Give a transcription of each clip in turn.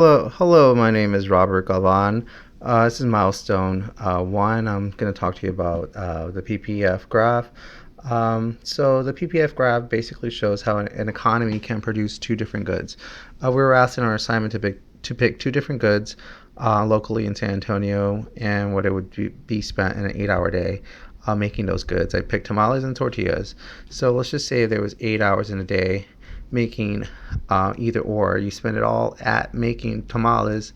Hello. My name is Robert Galvan. This is Milestone 1. I'm going to talk to you about the PPF graph. So the PPF graph basically shows how an economy can produce two different goods. We were asked in our assignment to pick two different goods locally in San Antonio and what it would be spent in an 8-hour day making those goods. I picked tamales and tortillas. So let's just say there was 8 hours in a day making either or. You spend it all at making tamales.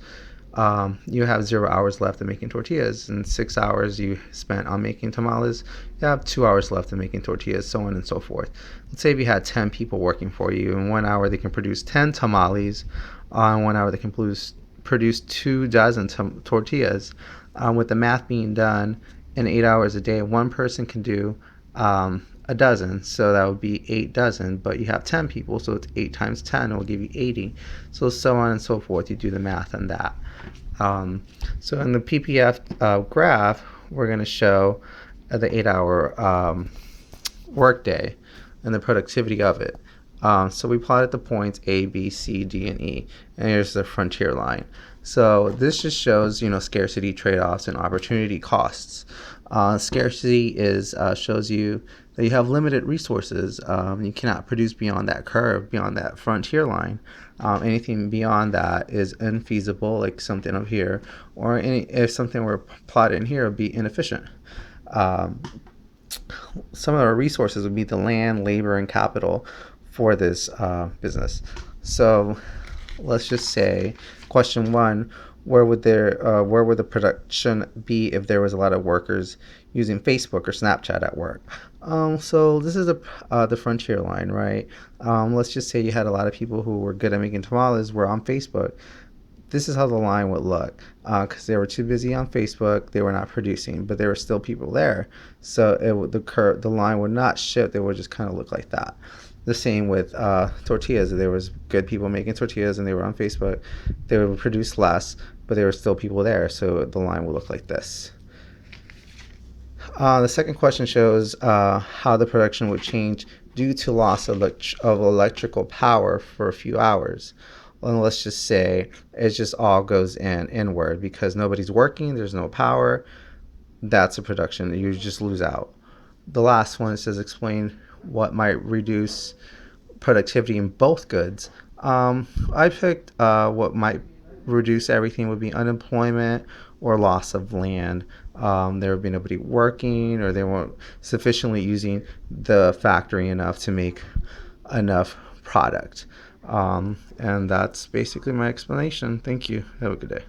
You have 0 hours left of making tortillas, and 6 hours you spent on making tamales, you have 2 hours left of making tortillas, so on and so forth. Let's say if you had 10 people working for you. In 1 hour they can produce 10 tamales. In 1 hour they can produce 2 dozen tortillas. With the math being done, in 8 hours a day, one person can do a dozen, so that would be 8 dozen, but you have 10 people, so it's 8 times 10, it will give you 80. So on and so forth. You do the math on that. So in the PPF graph, we're going to show the 8-hour workday and the productivity of it. So we plotted the points A, B, C, D, and E, and here's the frontier line. So this just shows, scarcity trade-offs and opportunity costs. Scarcity shows you that you have limited resources. You cannot produce beyond that curve, beyond that frontier line. Anything beyond that is infeasible, like something up here, or if something were plotted in here, it would be inefficient. Some of our resources would be the land, labor, and capital for this business. So let's just say, question one: where would the production be if there was a lot of workers using Facebook or Snapchat at work? So this is the frontier line, right? Let's just say you had a lot of people who were good at making tamales were on Facebook. This is how the line would look, because they were too busy on Facebook. They were not producing, but there were still people there. So the line would not shift. It would just kind of look like that. The same with tortillas. There was good people making tortillas and they were on Facebook. They would produce less, but there were still people there. So the line would look like this. The second question shows how the production would change due to loss of electrical power for a few hours. And let's just say it just all goes inward because nobody's working, there's no power. That's a production that you just lose out. The last one says explain what might reduce productivity in both goods. I picked what might reduce everything would be unemployment or loss of land. There would be nobody working, or they weren't sufficiently using the factory enough to make enough product. And that's basically my explanation. Thank you. Have a good day.